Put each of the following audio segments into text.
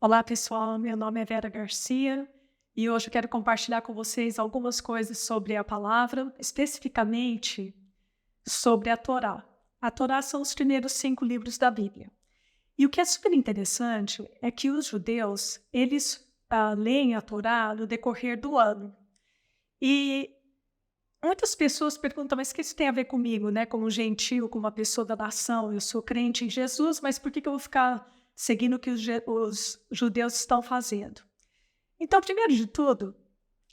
Olá, pessoal. Meu nome é Vera Garcia e hoje eu quero compartilhar com vocês algumas coisas sobre a palavra, especificamente sobre a Torá. A Torá são os primeiros 5 livros da Bíblia. E o que é super interessante é que os judeus, eles leem a Torá no decorrer do ano. E muitas pessoas perguntam, mas o que isso tem a ver comigo, né? Como gentil, como uma pessoa da nação, eu sou crente em Jesus, mas por que eu vou ficar seguindo o que os judeus estão fazendo? Então, primeiro de tudo,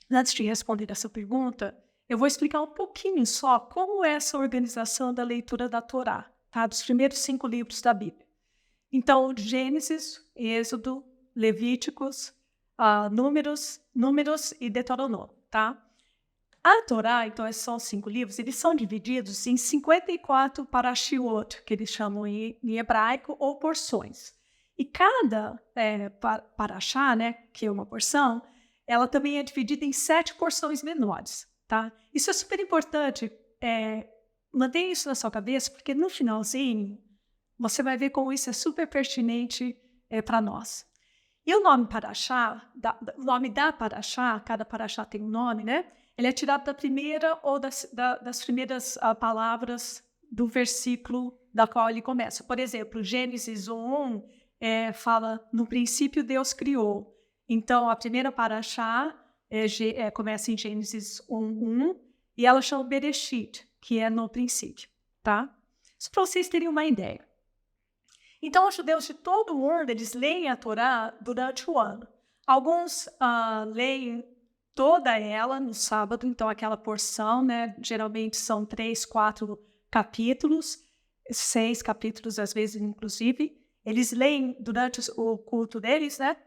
antes de responder essa pergunta, eu vou explicar um pouquinho só como é essa organização da leitura da Torá, tá? Dos primeiros 5 livros da Bíblia. Então, Gênesis, Êxodo, Levíticos, Números e Deuteronômio, tá? A Torá, então, esses são os 5 livros, eles são divididos em 54 parashiot, que eles chamam em hebraico, ou porções. E cada parashá, né, que é uma porção, ela também é dividida em 7 porções menores, tá? Isso é super importante, mantenha isso na sua cabeça, porque no finalzinho, você vai ver como isso é super pertinente para nós. E o nome parashá, o nome da parashá, cada parashá tem um nome, né? Ele é tirado da primeira ou das primeiras palavras do versículo da qual ele começa. Por exemplo, Gênesis 1 fala, no princípio Deus criou. Então, a primeira parashá começa em Gênesis 1:1 e ela chama Bereshit, que é no princípio, tá? Isso para vocês terem uma ideia. Então, os judeus de todo o mundo, eles leem a Torá durante o ano. Alguns leem toda ela no sábado, então aquela porção, né? Geralmente são 3, 4 capítulos, 6 capítulos às vezes, inclusive. Eles leem durante o culto deles, né?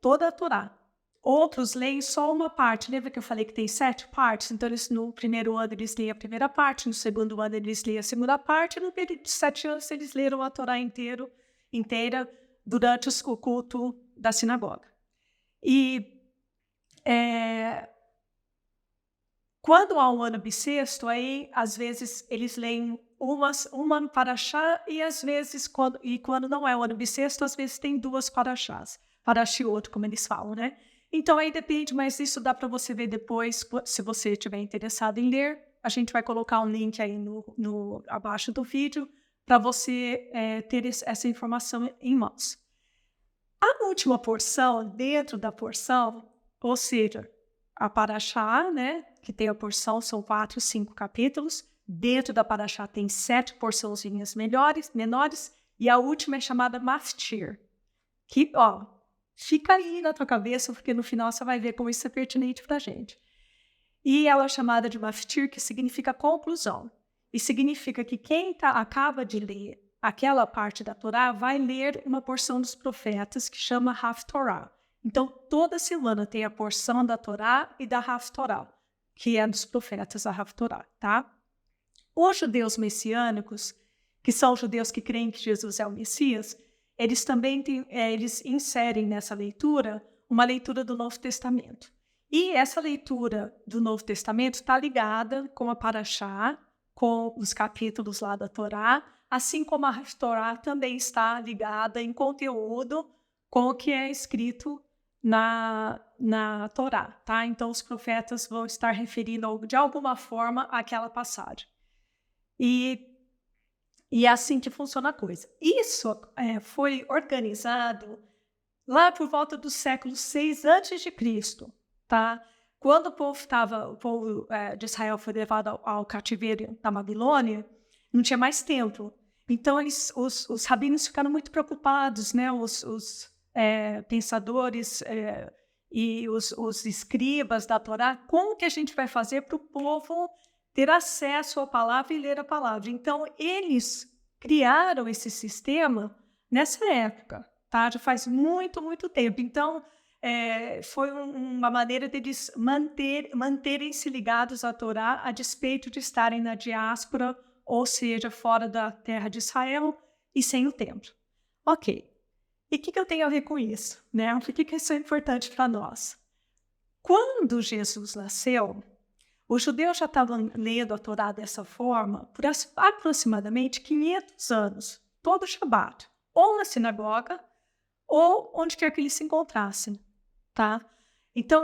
Toda a Torá. Outros leem só uma parte. Lembra que eu falei que tem 7 partes? Então, no primeiro ano eles leem a primeira parte, no segundo ano eles leem a segunda parte, e no período de 7 anos eles leram a Torá inteira durante o culto da sinagoga. E quando há um ano bissexto, aí às vezes eles leem uma parashá e às vezes, quando não é o ano bissexto, às vezes tem 2 parashás, parashiot, como eles falam, né? Então aí depende, mas isso dá para você ver depois, se você estiver interessado em ler. A gente vai colocar um link aí abaixo do vídeo para você ter essa informação em mãos. A última porção, dentro da porção, ou seja, a parashá, né, que tem a porção, são 4, 5 capítulos. Dentro da parashá tem 7 porçãozinhas menores, e a última é chamada maftir, que, fica aí na tua cabeça, porque no final você vai ver como isso é pertinente para a gente. E ela é chamada de maftir, que significa conclusão. E significa que quem acaba de ler aquela parte da Torá vai ler uma porção dos profetas que chama Haftorá. Então, toda semana tem a porção da Torá e da Haftorá, que é dos profetas, a Haftorá, tá? Os judeus messiânicos, que são os judeus que creem que Jesus é o Messias, eles também eles inserem nessa leitura uma leitura do Novo Testamento. E essa leitura do Novo Testamento está ligada com a Parashá, com os capítulos lá da Torá, assim como a Torá também está ligada em conteúdo com o que é escrito na Torá, tá? Então, os profetas vão estar referindo de alguma forma àquela passagem. E é assim que funciona a coisa. Isso foi organizado lá por volta do século 6 a.C., tá? Quando o povo de Israel foi levado ao cativeiro da Babilônia, não tinha mais templo. Então, os rabinos ficaram muito preocupados, né? Os pensadores e os escribas da Torá, como que a gente vai fazer para o povo ter acesso à palavra e ler a palavra? Então, eles criaram esse sistema nessa época, tá? Já faz muito, muito tempo. Então, foi uma maneira deles manterem-se ligados à Torá, a despeito de estarem na diáspora, ou seja, fora da terra de Israel e sem o templo. Ok. E o que eu tenho a ver com isso, né? Por que isso é importante para nós? Quando Jesus nasceu, os judeus já estavam lendo a Torá dessa forma por aproximadamente 500 anos, todo Shabat, ou na sinagoga, ou onde quer que eles se encontrassem, tá? Então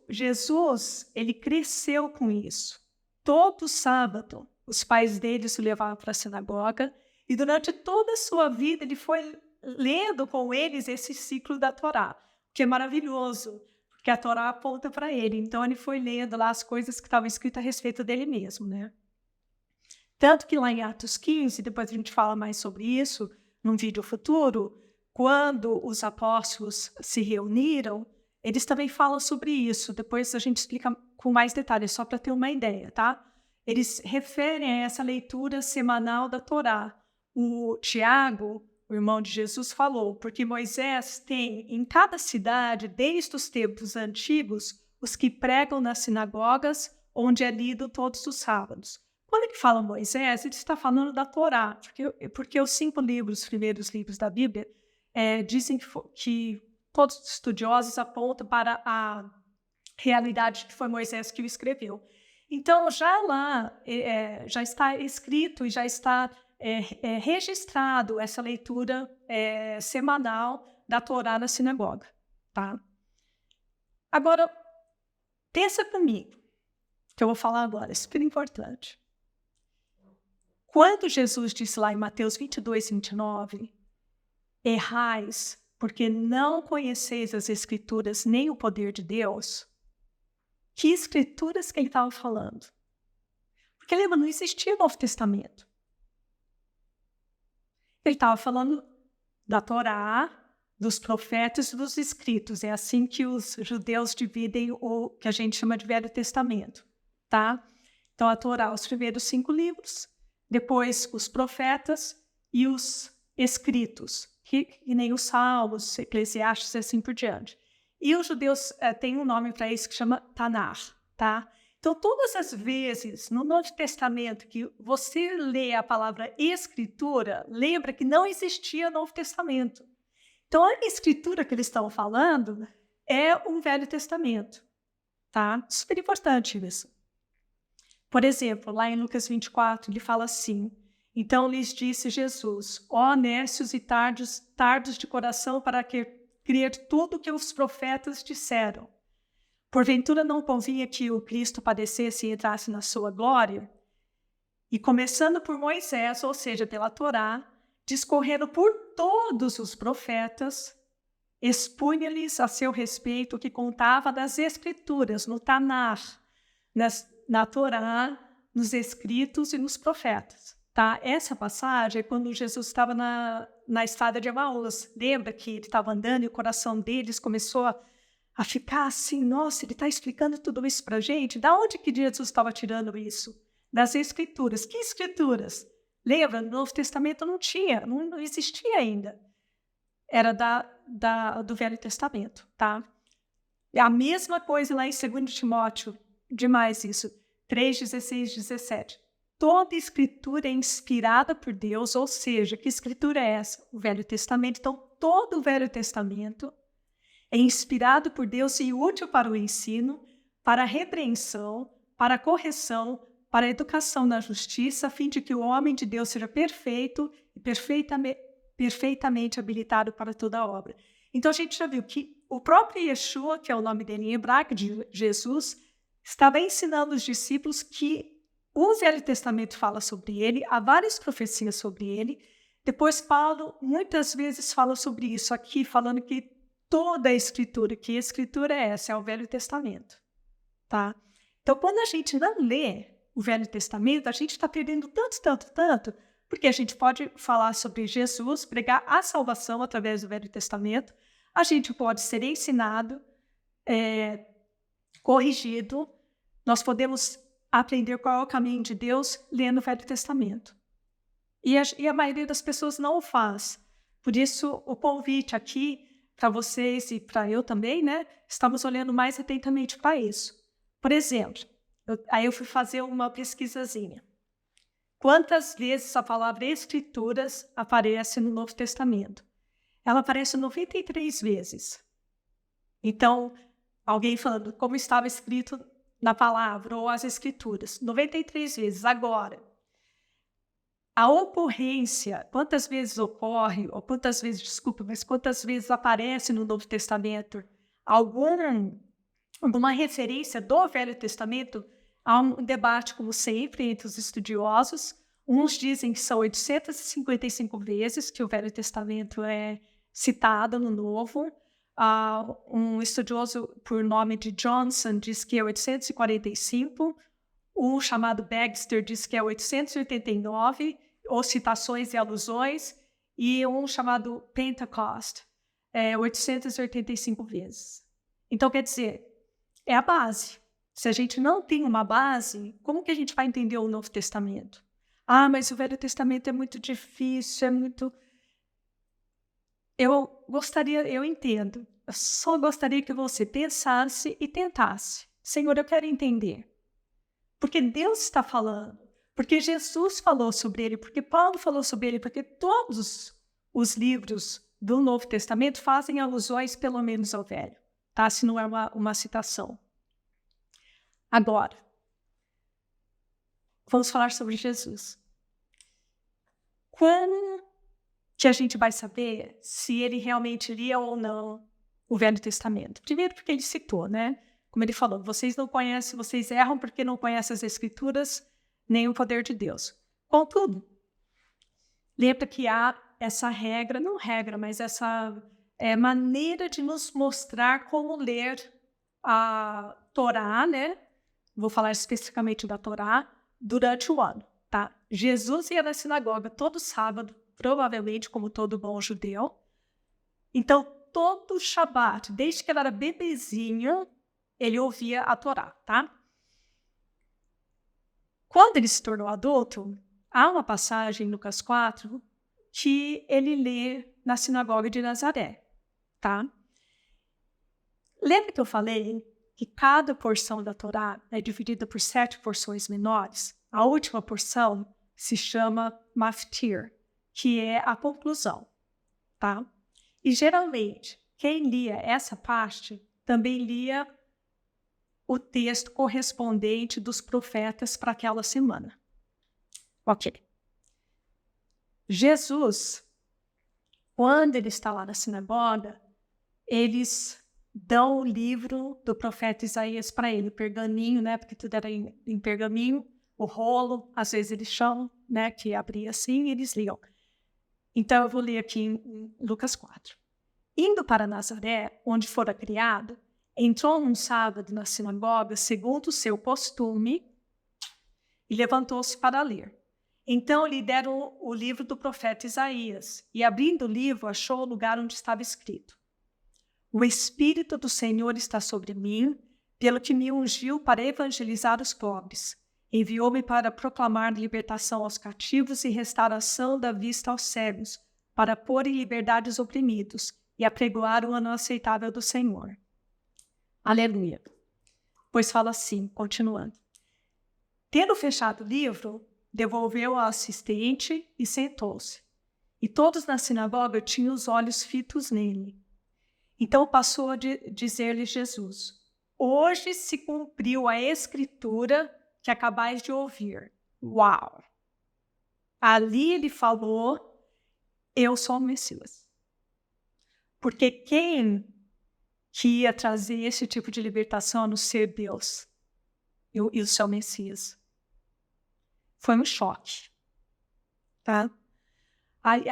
Jesus, ele cresceu com isso. Todo sábado, os pais dele o levavam para a sinagoga e durante toda a sua vida ele foi lendo com eles esse ciclo da Torá, que é maravilhoso, porque a Torá aponta para ele. Então ele foi lendo lá as coisas que estavam escritas a respeito dele mesmo, né? Tanto que lá em Atos 15, depois a gente fala mais sobre isso num vídeo futuro, quando os apóstolos se reuniram, eles também falam sobre isso. Depois a gente explica com mais detalhes, só para ter uma ideia, tá? Eles referem a essa leitura semanal da Torá. O Tiago, o irmão de Jesus, falou, porque Moisés tem em cada cidade, desde os tempos antigos, os que pregam nas sinagogas, onde é lido todos os sábados. Quando ele fala Moisés, ele está falando da Torá, porque os 5 primeiros livros da Bíblia, dizem que todos os estudiosos apontam para a realidade que foi Moisés que o escreveu. Então, já lá, já está escrito e já está registrado essa leitura semanal da Torá na sinagoga, tá? Agora, pensa comigo, que eu vou falar agora, é super importante. Quando Jesus disse lá em Mateus 22, 29, errais porque não conheceis as Escrituras nem o poder de Deus, que Escrituras que ele estava falando? Porque lembra, não existia Novo Testamento. Ele estava falando da Torá, dos profetas e dos escritos. É assim que os judeus dividem o que a gente chama de Velho Testamento, tá? Então, a Torá, os primeiros 5 livros, depois os profetas e os escritos, que nem os Salmos, Eclesiastes e assim por diante. E os judeus têm um nome para isso que chama Tanar, tá? Então, todas as vezes no Novo Testamento que você lê a palavra Escritura, lembra que não existia Novo Testamento. Então, a Escritura que eles estão falando é um Velho Testamento, tá? Super importante isso. Por exemplo, lá em Lucas 24, ele fala assim, então lhes disse Jesus, ó nécios e tardos de coração para crer tudo o que os profetas disseram. Porventura não convinha que o Cristo padecesse e entrasse na sua glória? E começando por Moisés, ou seja, pela Torá, discorrendo por todos os profetas, expunha-lhes a seu respeito o que contava das Escrituras, no Tanar, na Torá, nos escritos e nos profetas. Tá? Essa passagem é quando Jesus estava na estrada de Emaús. Lembra que ele estava andando e o coração deles começou a ficar assim, nossa, ele está explicando tudo isso para a gente? Da onde que Jesus estava tirando isso? Das Escrituras. Que Escrituras? Lembra, no Novo Testamento não tinha, não existia ainda. Era do Velho Testamento, tá? A mesma coisa lá em 2 Timóteo, demais isso, 3, 16, 17. Toda escritura é inspirada por Deus, ou seja, que escritura é essa? O Velho Testamento. Então, todo o Velho Testamento é inspirado por Deus e útil para o ensino, para a repreensão, para a correção, para a educação na justiça, a fim de que o homem de Deus seja perfeito e perfeitamente habilitado para toda obra. Então, a gente já viu que o próprio Yeshua, que é o nome dele em hebraico, de Jesus, estava ensinando os discípulos que o Velho Testamento fala sobre ele, há várias profecias sobre ele. Depois, Paulo muitas vezes fala sobre isso aqui, falando que toda a Escritura, que Escritura é essa? É o Velho Testamento, tá? Então, quando a gente não lê o Velho Testamento, a gente está perdendo tanto, porque a gente pode falar sobre Jesus, pregar a salvação através do Velho Testamento, a gente pode ser ensinado, corrigido, nós podemos aprender qual é o caminho de Deus lendo o Velho Testamento. E a maioria das pessoas não o faz. Por isso, o convite aqui para vocês e para eu também, né? Estamos olhando mais atentamente para isso. Por exemplo, aí eu fui fazer uma pesquisazinha. Quantas vezes a palavra Escrituras aparece no Novo Testamento? Ela aparece 93 vezes. Então, alguém falando como estava escrito na palavra ou as Escrituras, 93 vezes. Agora, a ocorrência, quantas vezes ocorre, ou quantas vezes, desculpa, mas quantas vezes aparece no Novo Testamento alguma referência do Velho Testamento, há um debate, como sempre, entre os estudiosos. Uns dizem que são 855 vezes que o Velho Testamento é citado no Novo. Um estudioso por nome de Johnson diz que é 845. Um chamado Baxter diz que é 889, ou citações e alusões. E um chamado Pentecost, 885 vezes. Então, quer dizer, é a base. Se a gente não tem uma base, como que a gente vai entender o Novo Testamento? Mas o Velho Testamento é muito difícil, é muito... Eu entendo. Eu só gostaria que você pensasse e tentasse. Senhor, eu quero entender. Porque Deus está falando. Porque Jesus falou sobre ele. Porque Paulo falou sobre ele. Porque todos os livros do Novo Testamento fazem alusões, pelo menos, ao Velho. Tá? Se não é uma citação. Agora, vamos falar sobre Jesus. Como que a gente vai saber se ele realmente lia ou não o Velho Testamento? Primeiro porque ele citou, né? Como ele falou, vocês não conhecem, vocês erram porque não conhecem as Escrituras, nem o poder de Deus. Contudo, lembra que há essa regra, não regra, mas essa maneira de nos mostrar como ler a Torá, né? Vou falar especificamente da Torá, durante o ano, tá? Jesus ia na sinagoga todo sábado, provavelmente como todo bom judeu. Então, todo Shabat, desde que ele era bebezinho, ele ouvia a Torá, tá? Quando ele se tornou adulto, há uma passagem em Lucas 4 que ele lê na sinagoga de Nazaré, tá? Lembra que eu falei que cada porção da Torá é dividida por 7 porções menores? A última porção se chama Maftir, que é a conclusão, tá? E geralmente, quem lia essa parte também lia o texto correspondente dos profetas para aquela semana. Ok. Jesus, quando ele está lá na sinagoga, eles dão o livro do profeta Isaías para ele, o pergaminho, né? Porque tudo era em pergaminho, o rolo, às vezes eles chamam, né? Que abria assim e eles liam. Então eu vou ler aqui em Lucas 4. Indo para Nazaré, onde fora criado, entrou num sábado na sinagoga, segundo o seu costume, e levantou-se para ler. Então lhe deram o livro do profeta Isaías, e abrindo o livro, achou o lugar onde estava escrito: O Espírito do Senhor está sobre mim, pelo que me ungiu para evangelizar os pobres. Enviou-me para proclamar libertação aos cativos e restauração da vista aos cegos, para pôr em liberdade os oprimidos e apregoar o ano aceitável do Senhor. Aleluia. Pois fala assim, continuando. Tendo fechado o livro, devolveu ao assistente e sentou-se. E todos na sinagoga tinham os olhos fitos nele. Então passou a dizer-lhe Jesus: Hoje se cumpriu a escritura que acabais de ouvir. Uau! Ali ele falou: Eu sou o Messias. Porque quem que ia trazer esse tipo de libertação no ser Deus e o seu Messias? Foi um choque, tá? Aí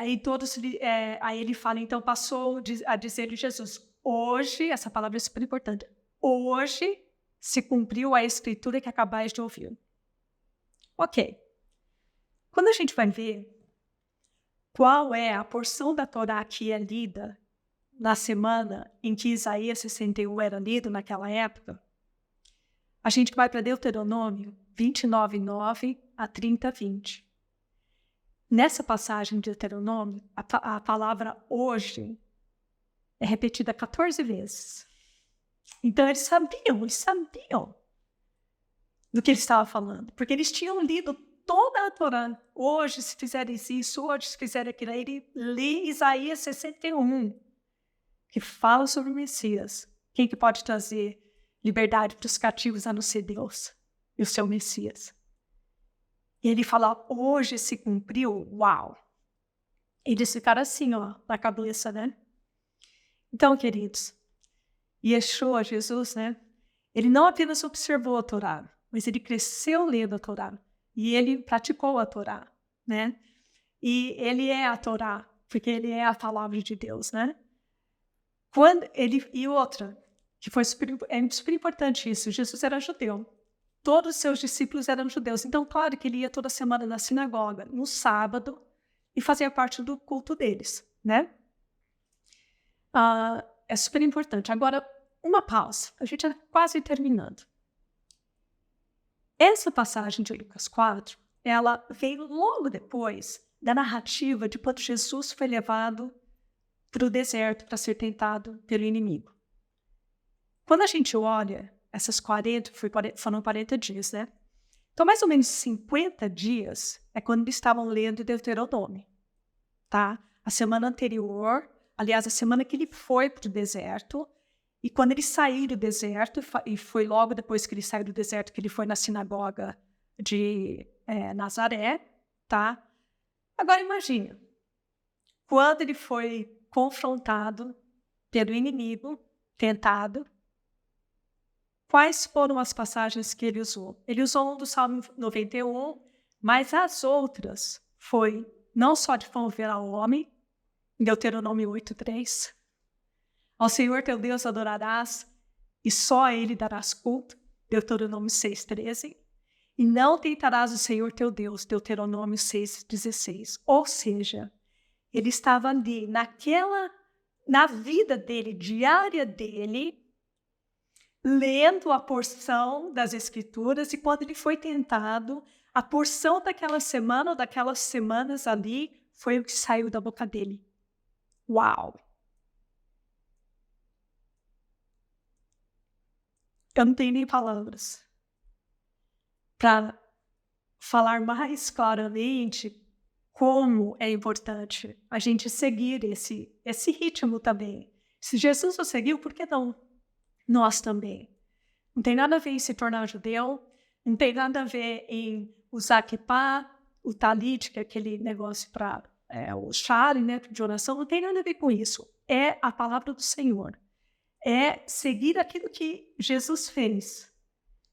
ele fala, então passou a dizer-lhe Jesus: Hoje, essa palavra é super importante, hoje se cumpriu a escritura que acabais de ouvir. Ok. Quando a gente vai ver qual é a porção da Torá que é lida na semana em que Isaías 61 era lido naquela época, a gente vai para Deuteronômio 29:9 a 30:20. Nessa passagem de Deuteronômio, a palavra hoje é repetida 14 vezes. Então eles sabiam do que ele estava falando, porque eles tinham lido toda a Torá. Hoje, se fizeres isso, hoje, se fizerem aquilo, ele lê Isaías 61, que fala sobre o Messias. Quem que pode trazer liberdade para os cativos a não ser Deus e o seu Messias? E ele fala, hoje se cumpriu, uau. Eles ficaram assim, ó, na cabeça, né? Então, queridos, Yeshua, Jesus, né? Ele não apenas observou a Torá, mas ele cresceu lendo a Torá. E ele praticou a Torá, né? E ele é a Torá, porque ele é a palavra de Deus, né? E outra, que foi super importante isso, Jesus era judeu. Todos os seus discípulos eram judeus. Então, claro que ele ia toda semana na sinagoga, no sábado, e fazia parte do culto deles, né? É super importante. Agora, uma pausa. A gente está quase terminando. Essa passagem de Lucas 4, ela veio logo depois da narrativa de quando Jesus foi levado para o deserto para ser tentado pelo inimigo. Quando a gente olha essas 40, foram 40 dias, né? Então, mais ou menos 50 dias é quando eles estavam lendo Deuteronômio, tá? A semana anterior, aliás, a semana que ele foi para o deserto, e quando ele saiu do deserto, e foi logo depois que ele saiu do deserto que ele foi na sinagoga de Nazaré, tá? Agora imagine, quando ele foi confrontado pelo inimigo, tentado, quais foram as passagens que ele usou? Ele usou um do Salmo 91, mas as outras foi não só de fome ver ao homem, em Deuteronômio 8:3, ao Senhor teu Deus adorarás e só a ele darás culto, Deuteronômio 6:13, e não tentarás o Senhor teu Deus, Deuteronômio 6:16. Ou seja, ele estava ali, na vida dele, diária dele, lendo a porção das Escrituras, e quando ele foi tentado, a porção daquela semana ou daquelas semanas ali foi o que saiu da boca dele. Uau! Eu não tenho nem palavras para falar mais claramente como é importante a gente seguir esse ritmo também. Se Jesus o seguiu, por que não nós também? Não tem nada a ver em se tornar judeu, não tem nada a ver em usar kippá, o talit, que é aquele negócio para o shari, né, de oração, não tem nada a ver com isso. É a palavra do Senhor. É seguir aquilo que Jesus fez.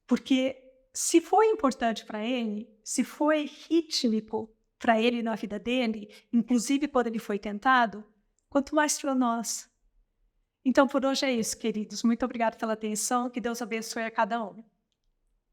Porque se foi importante para ele, se foi rítmico para ele na vida dele, inclusive quando ele foi tentado, quanto mais para nós. Então, por hoje é isso, queridos. Muito obrigada pela atenção. Que Deus abençoe a cada um.